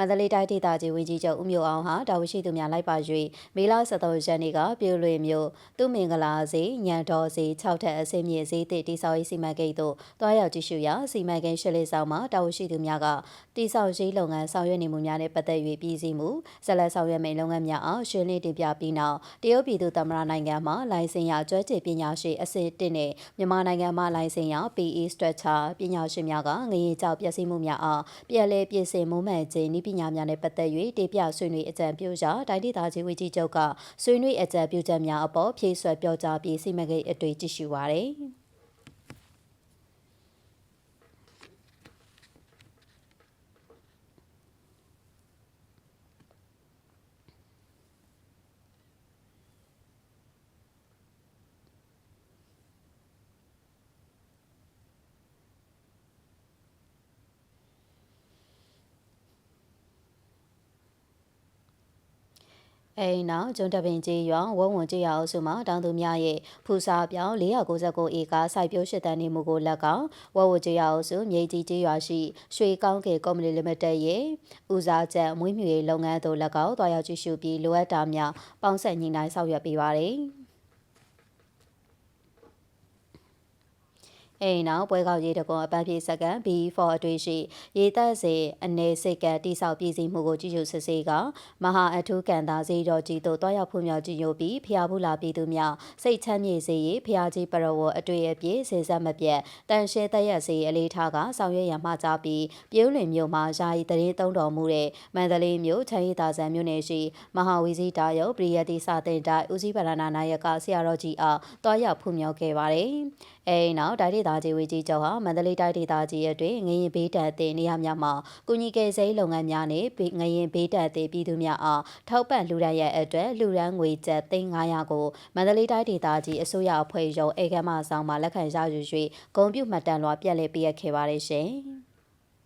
မန္တလေးတိုင်းဒေသကြီးဝန်ကြီးချုပ်ဦးမျိုးအောင်ဟာတာဝန်ရှိသူများလိုက်ပါ၍မေလ13ရက်နေ့ကပြည်လွေမြို့သူမင်္ဂလာစီညံတော်စီ6ထပ်အစင်းမြေဈေးသစ်တိစောက်ရေးစီမံကိန်းသို့တွားရောက်ကြည့်ရှုရာစီမံကိန်းရှစ်လေးဆောင်မှာတာဝန်ရှိသူများကတိစောက်ရေးလုပ်ငန်းဆောင်ရွက်နေမှုများနဲ့ပတ်သက်၍ပြည်စည်းမှုဆက်လက်ဆောင်ရွက်မယ့်လုပ်ငန်းများအားရှင်းလင်းတင်ပြပြီးနောက်တရုတ်ပြည်သူ့သမ္မတနိုင်ငံမှလိုင်စင်ရကျွမ်းကျင်ပညာရှိအစစ်1နဲ့မြန်မာနိုင်ငံမှလိုင်စင်ရ PE Structure ပညာရှင်များကငရေကြောက်ပျက်စီးမှုများအားပြည်လဲပြည်စင်မုံမှန်ခြင်းဤပညာများနဲ့ပတ်သက်၍တေပြဆွေးနွေးအကြံပြုရာတိုင်းဒေသကြီးဝန်ကြီးချုပ်ကဆွေးနွေးအကြံပြုချက်များအပေါ်ဖြည့်ဆွတ်ပြောကြားပြီးစီမံကိန်းအတွေ့ကြည့်ရှုပါရယ်နောက်ကျွန်းတပင်ကြီးရွာဝုံဝွန်ကြီးရွာအုပ်စုမှာတောင်သူများရဲ့ဖူစာပြောင်း499ဧကစိုက်ပျိုးရှစ်တန်းနေမှုကိုလက်ကောင်ဝုံဝွန်ကြီးရွာအုပ်စုမြေကြီးကြီးရွာရှိရွှေကောင်းကင်ကုမ္ပဏီလိမိတက်ရဲ့ဦးစားချက်မွေးမြူရေးလုပ်ငန်းသို့လက်ကောင်တွားရောက်ကြည့်ရှုပြီးလိုအပ်တာများပေါင်းဆက်ညှိနှိုင်းဆောင်ရွက်ပေးပါရယ်နောက်ပွဲကောက်ရေးတကွန်အပန်းပြေစကန် B4 အတွေ့ရှိရေသက်စေအနေစိတ်ကတိဆောက်ပြည်စည်းမှုကိုကြည့်ရှုစစ်ဆေးကမဟာအထူးကန်သာစီတော်ကြီးတို့တွားရောက်ဖွံ့ဖြိုးကြည့်ရုပ်ပြီးဖျားဘူးလာပြည်သူများစိတ်ချမ်းမြေစေရေးဖျားကြီးပရဝအတွေ့အပြည့်စင်ဆက်မပြတ်တန်ရှဲသက်ရက်စေအလေးထားကဆောင်ရွက်ရမှကြပြီးပြုံးလွင်မြို့မှာယာယီတရင်သုံးတော်မူတဲ့မန္တလေးမြို့ချမ်းရီသာဆန်မြို့နယ်ရှိမဟာဝီစီတာယုတ်ပရိယတိစာတင်တိုင်းဦးစီးဗရဏနာယကဆရာတော်ကြီးအားတွားရောက်ဖွံ့ဖြိုးခဲ့ပါတယ်နောက်တိုင်းဒေသကြီးဝန်ကြီးချုပ်ဟာမန္တလေးတိုင်းဒေသကြီးအတွင်းငရင်ဘေးတန်တဲ့နေရာများမှာကုညီကယ်ဆယ်လုပ်ငန်းများနဲ့ငရင်ဘေးတန်တဲ့ပြည်သူများအားထောက်ပံ့လှူဒါန်းရတဲ့အတွက်လှူဒါန်းငွေကျပ်3,500ကိုမန္တလေးတိုင်းဒေသကြီးအစိုးရအဖွဲ့ရုံးဧကမဆောင်မှလက်ခံရယူ၍ဂုဏ်ပြုမှတ်တမ်းလွှာပြက်လက်ပေးခဲ့ပါတယ်ရှင်။